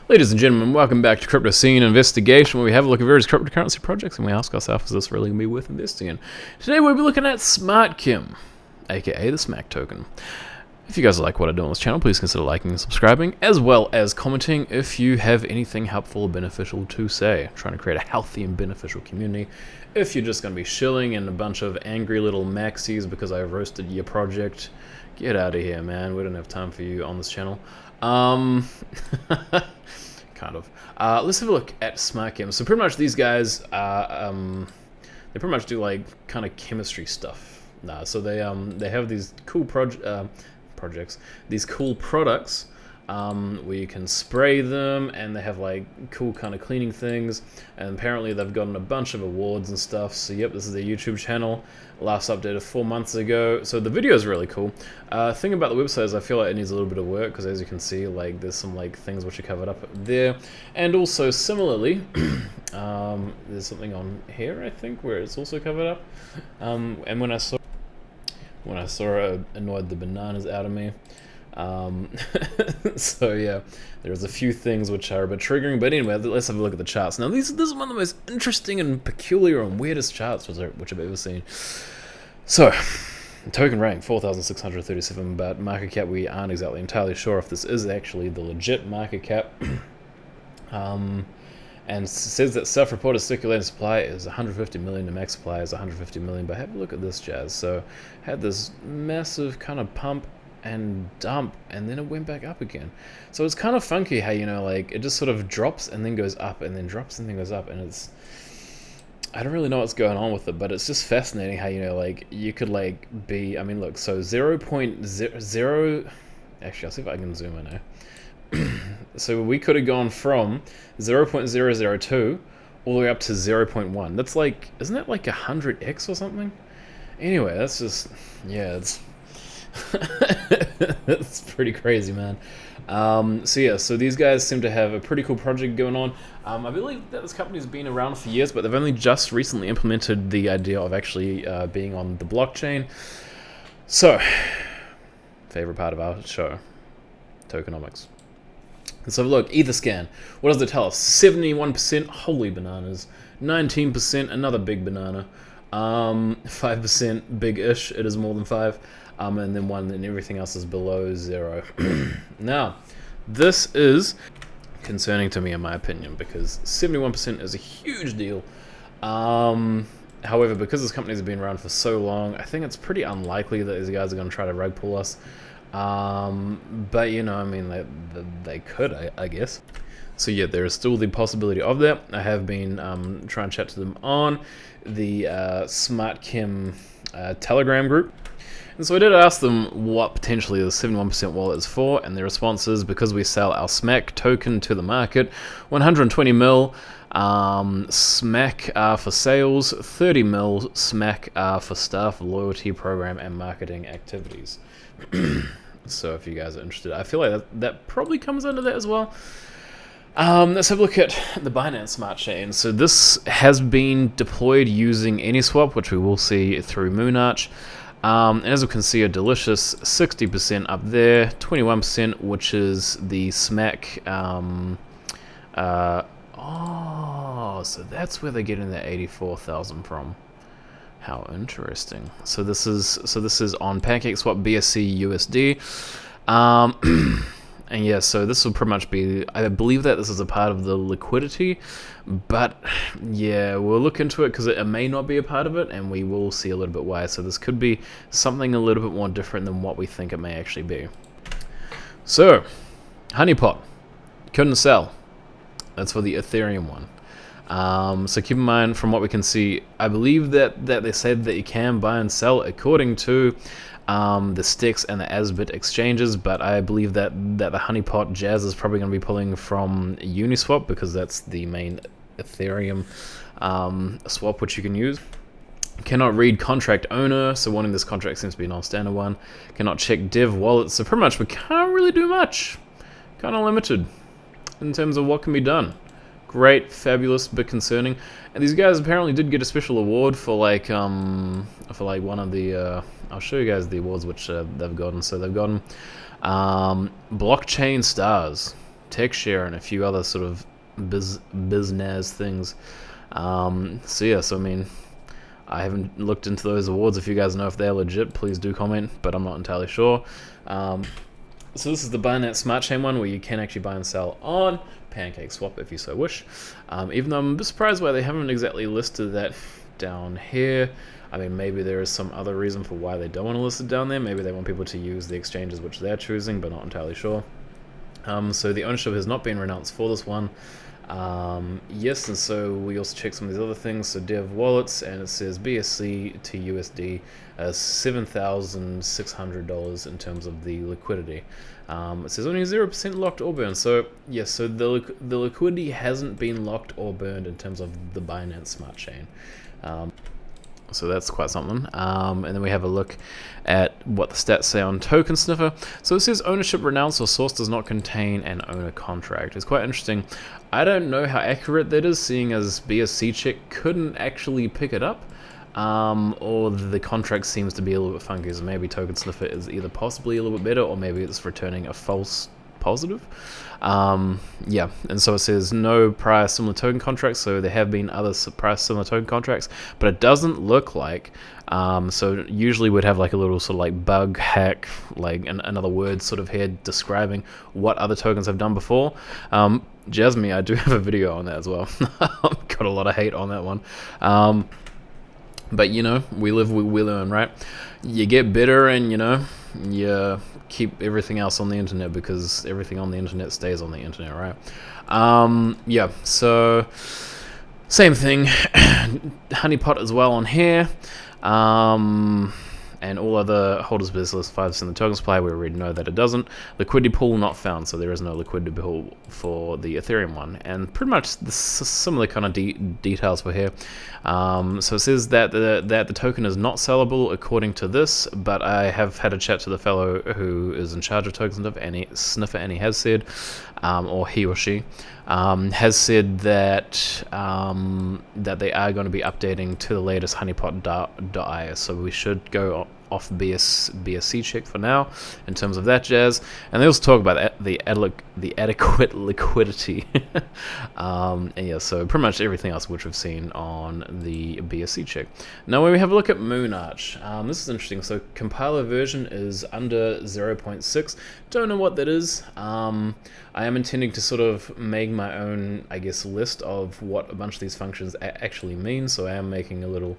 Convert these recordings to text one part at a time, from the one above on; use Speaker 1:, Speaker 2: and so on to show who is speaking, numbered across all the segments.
Speaker 1: Ladies and gentlemen, welcome back to Crypto Scene Investigation, where we have a look at various cryptocurrency projects and we ask ourselves, is this really going to be worth investing in? Today we'll be looking at Smartchem, aka the Smac token. If you guys like what I do on this channel, please consider liking and subscribing, as well as commenting if you have anything helpful or beneficial to say. I'm trying to create a healthy and beneficial community. If you're just going to be shilling and a bunch of angry little maxis because I roasted your project, get out of here, man. We don't have time for you on this channel. Kind of. Let's have a look at Smartchem. So pretty much these guys, they pretty much do like kind of chemistry stuff. So they have these cool projects, these cool products where you can spray them, and they have like cool kind of cleaning things, and apparently they've gotten a bunch of awards and stuff. So yep, this is their YouTube channel, last updated 4 months ago. So the video is really cool. Thing about the website is I feel like it needs a little bit of work, because as you can see, like there's some like things which are covered up there, and also similarly there's something on here I think where it's also covered up, and when I saw it annoyed the bananas out of me. So yeah, there's a few things which are a bit triggering, but anyway, let's have a look at the charts. Now this is one of the most interesting and peculiar and weirdest charts which I've ever seen. So, token rank 4,637, but market cap we aren't exactly entirely sure if this is actually the legit market cap. And says that self-reported circulating supply is 150 million, the max supply is 150 million, but have a look at this jazz. So had this massive kind of pump and dump, and then it went back up again. So it's kind of funky how, you know, like it just sort of drops and then goes up and then drops and then goes up, and it's, I don't really know what's going on with it, but it's just fascinating how, you know, like you could like be, I mean look, so 0.00, actually I'll see if I can zoom in now. So we could have gone from 0.002 all the way up to 0.1. That's like, isn't that like 100x or something? Anyway, that's just, yeah, it's it's pretty crazy, man. So yeah, so these guys seem to have a pretty cool project going on. I believe that this company's been around for years, but they've only just recently implemented the idea of actually being on the blockchain. So, favorite part of our show, tokenomics. Let's have a look. Etherscan. What does it tell us? 71%, holy bananas. 19%, another big banana. 5%, big-ish. It is more than 5. And then 1, and everything else is below 0. Now, this is concerning to me in my opinion, because 71% is a huge deal. However, because this company's been around for so long, I think it's pretty unlikely that these guys are going to try to rug pull us. But you know, I mean, they could, I guess. So yeah, there is still the possibility of that. I have been trying to chat to them on the Smartchem Telegram group. And so I did ask them what potentially the 71% wallet is for, and their response is because we sell our Smac token to the market, 120 mil Smac for sales, 30 mil Smac for staff, loyalty program, and marketing activities. So if you guys are interested, I feel like that probably comes under that as well. Let's have a look at the Binance Smart Chain. So this has been deployed using uniswap, which we will see through Moonarch. And as we can see, a delicious 60% up there, 21%, which is the Smac. Oh, so that's where they're getting the 84,000 from. How interesting. So this is on pancakeswap BSC USD. And yeah, so this will pretty much be, I believe that this is a part of the liquidity, but yeah, we'll look into it because it may not be a part of it, and we will see a little bit why. So this could be something a little bit more different than what we think it may actually be. So, honeypot, couldn't sell. That's for the Ethereum one. So keep in mind, from what we can see, I believe that they said that you can buy and sell according to the sticks and the Asbit exchanges, but I believe that the honeypot jazz is probably going to be pulling from Uniswap, because that's the main Ethereum swap which you can use. Cannot read contract owner, so wanting this contract seems to be a non-standard one. Cannot check dev wallets, so pretty much we can't really do much. Kind of limited in terms of what can be done. Great, fabulous, bit concerning. And these guys apparently did get a special award for like one of the I'll show you guys the awards which they've gotten. So they've gotten blockchain stars. TechShare, and a few other sort of business things. So yeah, so I mean, I haven't looked into those awards. If you guys know if they're legit, please do comment, but I'm not entirely sure. So this is the Binance Smartchain one, where you can actually buy and sell on pancakeswap if you so wish. Even though I'm a bit surprised why they haven't exactly listed that down here. I mean, maybe there is some other reason for why they don't want to list it down there. Maybe they want people to use the exchanges which they're choosing, but not entirely sure. So the ownership has not been renounced for this one. Yes, and so we also check some of these other things. So dev wallets, and it says BSC to USD, $7,600 in terms of the liquidity. It says only 0% locked or burned. So yes, so the liquidity hasn't been locked or burned in terms of the Binance Smart Chain. So that's quite something. And then we have a look at what the stats say on tokensniffer. So it says ownership renounced or source does not contain an owner contract. It's quite interesting. I don't know how accurate that is, seeing as BSCcheck couldn't actually pick it up. Or the contract seems to be a little bit funky, so maybe tokensniffer is either possibly a little bit better, or maybe it's returning a false positive. Yeah, and so it says no prior similar token contracts, so there have been other prior similar token contracts, but it doesn't look like, so usually we'd have like a little sort of like bug hack, like another word sort of here describing what other tokens have done before. Jasmine, I do have a video on that as well. Got a lot of hate on that one. But you know, we live, we learn, right? You get better, and you know, you keep everything else on the internet, because everything on the internet stays on the internet, right? Yeah, so same thing. Honeypot as well on here. And all other holders business 5% in the token supply, we already know that it doesn't. Liquidity pool not found, so there is no liquidity pool for the Ethereum one. And pretty much the similar kind of details for here. So it says that the token is not sellable according to this, but I have had a chat to the fellow who is in charge of tokens sniffer, and he has said, or he or she, has said that that they are going to be updating to the latest honeypot.io, so we should go off BSCcheck for now in terms of that jazz. And they also talk about the adequate liquidity. And yeah, so pretty much everything else which we've seen on the BSCcheck. Now when we have a look at Moonarch, this is interesting. So compiler version is under 0.6. Don't know what that is. I am intending to sort of make my own, I guess, list of what a bunch of these functions actually mean. So I am making a little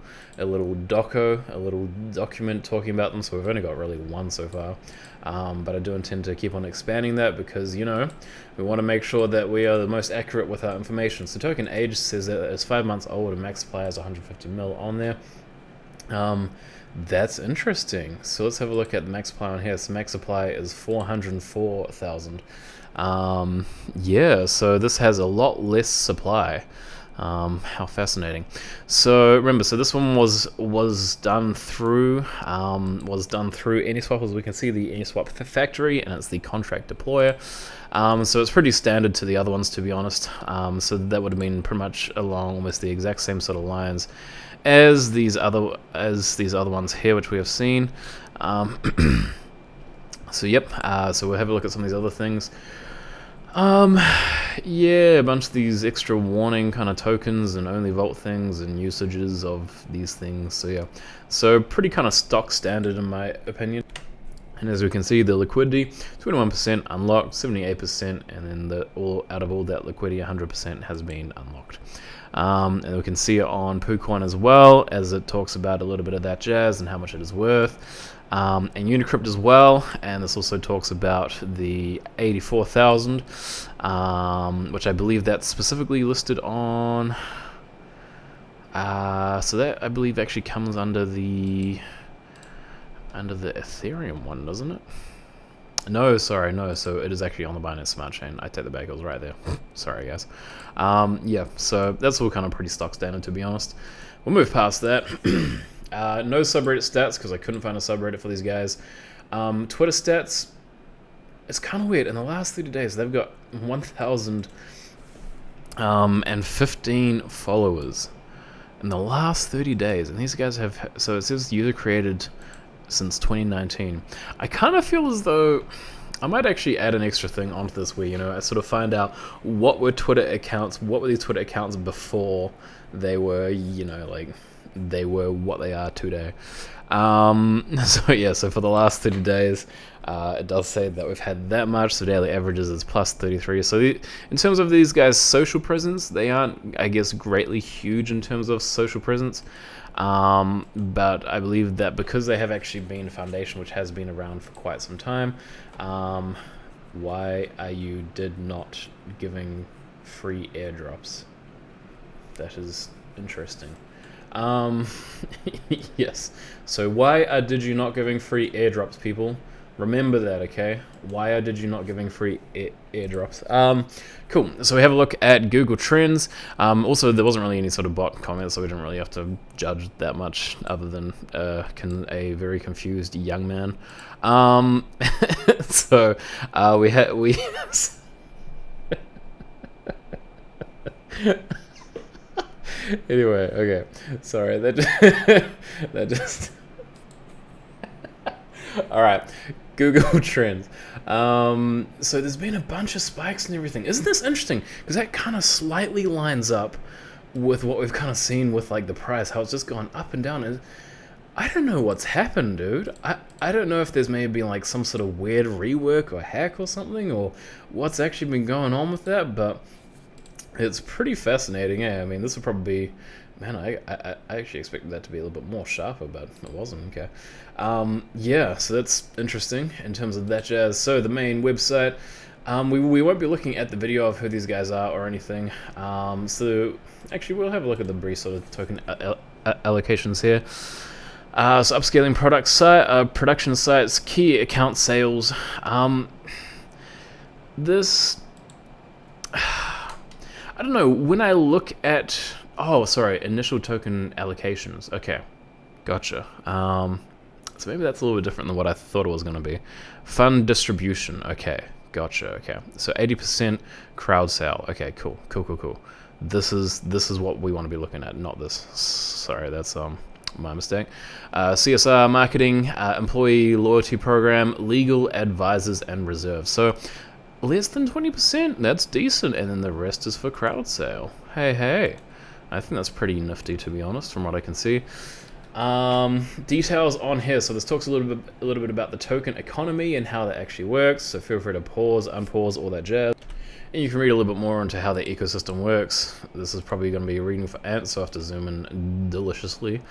Speaker 1: document talking about them. So we've only got really one so far, but I do intend to keep on expanding that, because you know, we want to make sure that we are the most accurate with our information. So token age says that it's 5 months old, and max supply is 150 mil on there. That's interesting. So let's have a look at the max supply on here. So max supply is 404,000. Yeah, so this has a lot less supply. How fascinating. So remember, so this one was done through Uniswap, as we can see, the Uniswap factory, and it's the contract deployer. So it's pretty standard to the other ones, to be honest. So that would have been pretty much along almost the exact same sort of lines as these other ones here, which we have seen. So yep. So we'll have a look at some of these other things. Yeah, a bunch of these extra warning kind of tokens and only vault things and usages of these things. So yeah, so pretty kind of stock standard in my opinion. And as we can see, the liquidity 21% unlocked, 78%, and then out of all that liquidity, 100% has been unlocked. And we can see it on kucoin as well, as it talks about a little bit of that jazz and how much it is worth. And Unicrypt as well, and this also talks about the 84,000, which I believe that's specifically listed on. So that I believe actually comes under the Ethereum one, doesn't it? No, sorry, no. So it is actually on the Binance Smart Chain. I take that back. It was right there. Sorry, guys. Yeah. So that's all kind of pretty stock standard, to be honest. We'll move past that. No subreddit stats, because I couldn't find a subreddit for these guys. Twitter stats, it's kind of weird. In the last 30 days, they've got 1,015 followers in the last 30 days. And these guys have, so it says user created since 2019. I kind of feel as though I might actually add an extra thing onto this where, you know, I sort of find out what were Twitter accounts, what were these Twitter accounts before they were, you know, like, they were what they are today. So yeah, so for the last 30 days, it does say that we've had that much, so daily averages is plus 33. So in terms of these guys' social presence, they aren't, I guess, greatly huge in terms of social presence. But I believe that because they have actually been a foundation which has been around for quite some time, why are you did not giving free airdrops? That is interesting. Yes. So why did you not giving free airdrops, people? Remember that, okay? Why did you not giving free airdrops? Cool. So we have a look at Google Trends. Also, there wasn't really any sort of bot comments, so we didn't really have to judge that much, other than a very confused young man. So we. Anyway, okay. Sorry, that just. All right, Google Trends. So there's been a bunch of spikes and everything. Isn't this interesting? Because that kind of slightly lines up with what we've kind of seen with like the price, how it's just gone up and down. I don't know what's happened, dude. I don't know if there's maybe like some sort of weird rework or hack or something, or what's actually been going on with that, but it's pretty fascinating. Yeah, I mean, this would probably be, man, I actually expected that to be a little bit more sharper, but it wasn't. Okay. Yeah, so that's interesting in terms of that jazz. So the main website, we won't be looking at the video of who these guys are or anything. So actually we'll have a look at the brief sort of token allocations here. So upscaling product site, production sites, key account sales. This, I don't know, when I look at, initial token allocations. Okay, gotcha. So maybe that's a little bit different than what I thought it was going to be. Fund distribution. Okay, gotcha. Okay, so 80% crowd sale. Okay, cool. This is what we want to be looking at, not this. Sorry, that's my mistake. CSR, marketing, employee loyalty program, legal advisors, and reserves. So less than 20%. That's decent, and then the rest is for crowd sale. Hey. I think that's pretty nifty, to be honest, from what I can see. Details on here. So this talks a little bit about the token economy and how that actually works. So feel free to pause, unpause, all that jazz. And you can read a little bit more into how the ecosystem works. This is probably going to be a reading for ants, so I have to zoom in deliciously.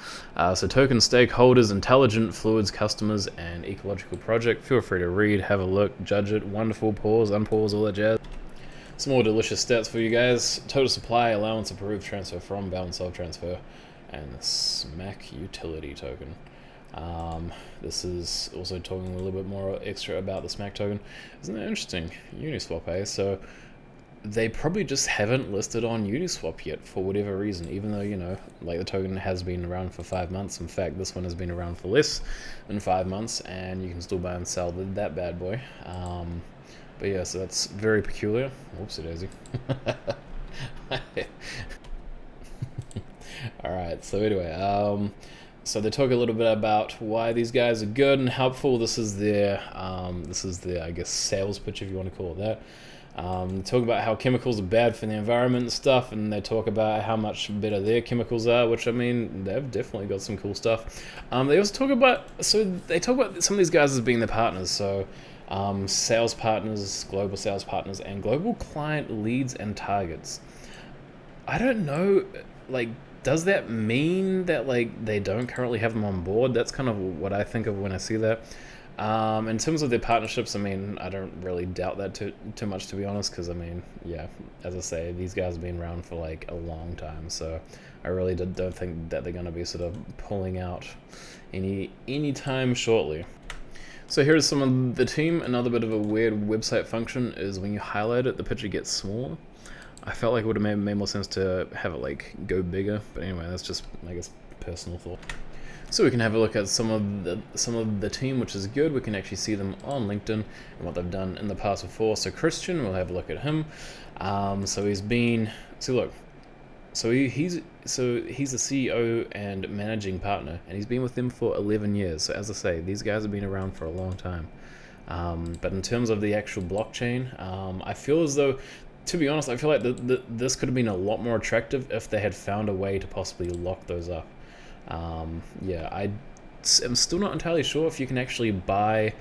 Speaker 1: So token stakeholders, intelligent fluids, customers, and ecological project. Feel free to read, have a look, judge it. Wonderful. Pause, unpause, all that jazz. Some more delicious stats for you guys. Total supply, allowance, approved transfer from, balance of transfer, and the Smac utility token. This is also talking a little bit more extra about the Smac token. Isn't that interesting? Uniswap, eh? So they probably just haven't listed on Uniswap yet for whatever reason, even though, you know, like the token has been around for 5 months. In fact, this one has been around for less than 5 months, and you can still buy and sell that bad boy. But yeah, so that's very peculiar. Whoopsie daisy. Alright, so anyway, so they talk a little bit about why these guys are good and helpful. This is their, I guess, sales pitch, if you want to call it that. They talk about how chemicals are bad for the environment and stuff, and they talk about how much better their chemicals are, which, I mean, they've definitely got some cool stuff. They also talk about, some of these guys as being their partners, so sales partners, global sales partners, and global client leads and targets. I don't know, like, does that mean that, like, they don't currently have them on board? That's kind of what I think of when I see that. In terms of their partnerships, I mean, I don't really doubt that too much, to be honest, because, I mean, yeah, as I say, these guys have been around for, like, a long time, so I really don't think that they're going to be sort of pulling out any time shortly. So here's some of the team. Another bit of a weird website function is when you highlight it, the picture gets smaller. I felt like it would have made more sense to have it like go bigger, but anyway, that's just, I guess, personal thought. So we can have a look at some of the team, which is good. We can actually see them on LinkedIn and what they've done in the past before. So Christian, we'll have a look at him. So he's been, he's the CEO and managing partner, and he's been with them for 11 years. So as I say, these guys have been around for a long time. But in terms of the actual blockchain, I feel as though, to be honest, I feel like this could have been a lot more attractive if they had found a way to possibly lock those up. Yeah, I'm still not entirely sure if you can actually buy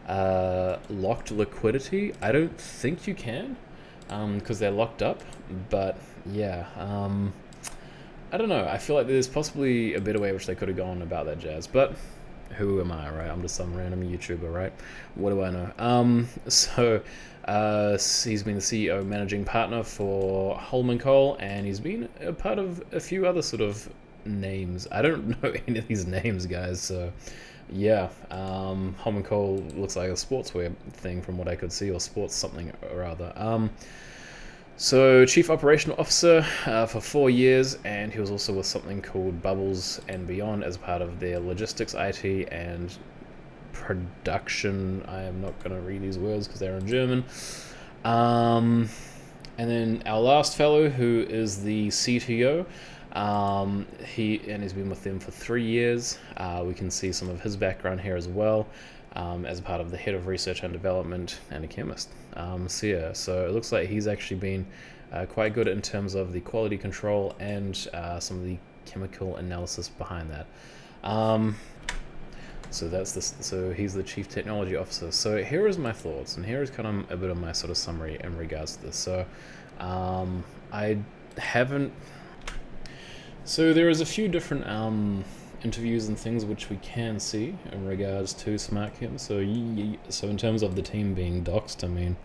Speaker 1: locked liquidity. I don't think you can, because they're locked up. But yeah, I don't know. I feel like there's possibly a better way which they could have gone about that jazz. But who am I, right? I'm just some random YouTuber, right? What do I know? He's been the CEO, managing partner for Holman Cole, and he's been a part of a few other sort of names. I don't know any of these names, guys, so yeah. Holman Cole looks like a sportswear thing from what I could see, or sports something or other. So Chief Operational Officer for 4 years, and he was also with something called Bubbles and Beyond as part of their logistics, IT, and production. I am not going to read these words because they're in German. And then our last fellow, who is the CTO, he's been with them for 3 years. We can see some of his background here as well, as part of the head of research and development and a chemist. So it looks like he's actually been quite good in terms of the quality control and some of the chemical analysis behind that. So he's the Chief Technology Officer. So here is my thoughts, and here is kind of a bit of my sort of summary in regards to this. So I haven't. So there is a few different interviews and things which we can see in regards to Smartchem. So in terms of the team being doxed, I mean,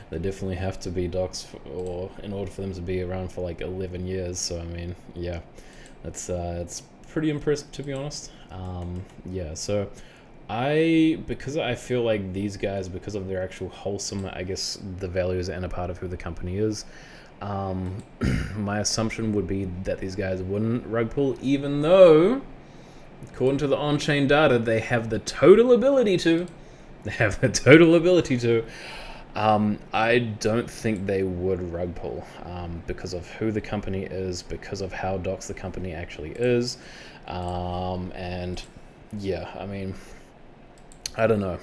Speaker 1: they definitely have to be doxed or in order for them to be around for like 11 years. So I mean, yeah, that's it's pretty impressive, to be honest. Yeah, so because I feel like these guys, because of their actual wholesome, I guess, the values and a part of who the company is, my assumption would be that these guys wouldn't rug pull, even though, according to the on-chain data, they have the total ability to. I don't think they would rug pull, because of who the company is, because of how doxed the company actually is, and yeah, I mean, I don't know.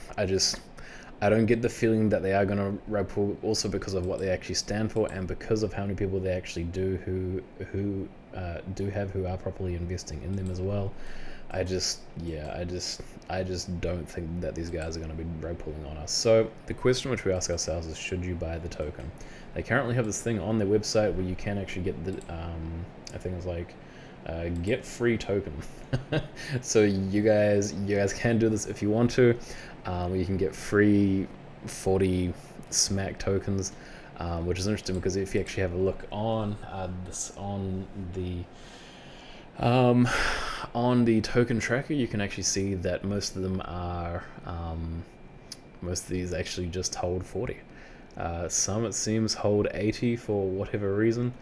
Speaker 1: I don't get the feeling that they are going to rug pull, also because of what they actually stand for, and because of how many people they actually do who are properly investing in them as well. I just don't think that these guys are going to be rug pulling on us. So the question which we ask ourselves is, should you buy the token? They currently have this thing on their website where you can actually get the I think it's like get free token. So you guys can do this if you want to. You can get free 40 Smac tokens, which is interesting because if you actually have a look on the token tracker, you can actually see that most of them are most of these actually just hold 40. Some, it seems, hold 80 for whatever reason.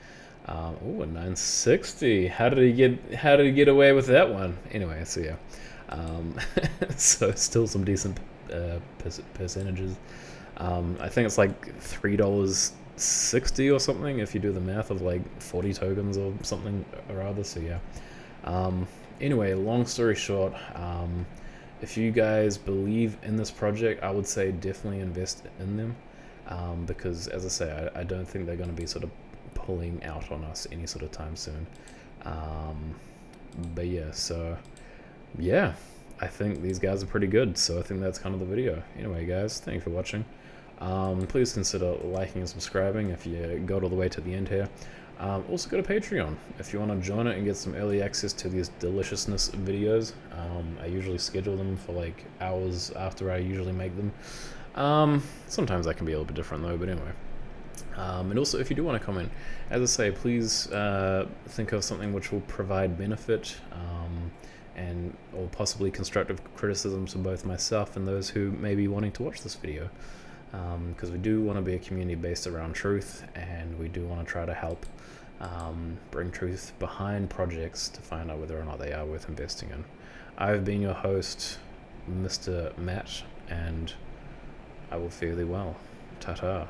Speaker 1: Oh, 960. How did he get away with that one? Anyway, so yeah. So still some decent percentages. I think it's like $3.60 or something if you do the math of like 40 tokens or something or other. So yeah. Anyway, long story short, if you guys believe in this project, I would say definitely invest in them, because as I say, I don't think they're going to be sort of pulling out on us any sort of time soon. But yeah, so yeah, I think these guys are pretty good, so I think that's kind of the video. Anyway, guys, thank you for watching. Please consider liking and subscribing if you got all the way to the end here. Also go to Patreon if you want to join it and get some early access to these deliciousness videos. I usually schedule them for like hours after I usually make them. Sometimes that can be a little bit different though, but anyway. And also, if you do want to comment, as I say, please think of something which will provide benefit, or possibly constructive criticism to both myself and those who may be wanting to watch this video. Because we do want to be a community based around truth, and we do want to try to help bring truth behind projects to find out whether or not they are worth investing in. I've been your host, Mr. Matt, and I will fare thee well. Ta-ta.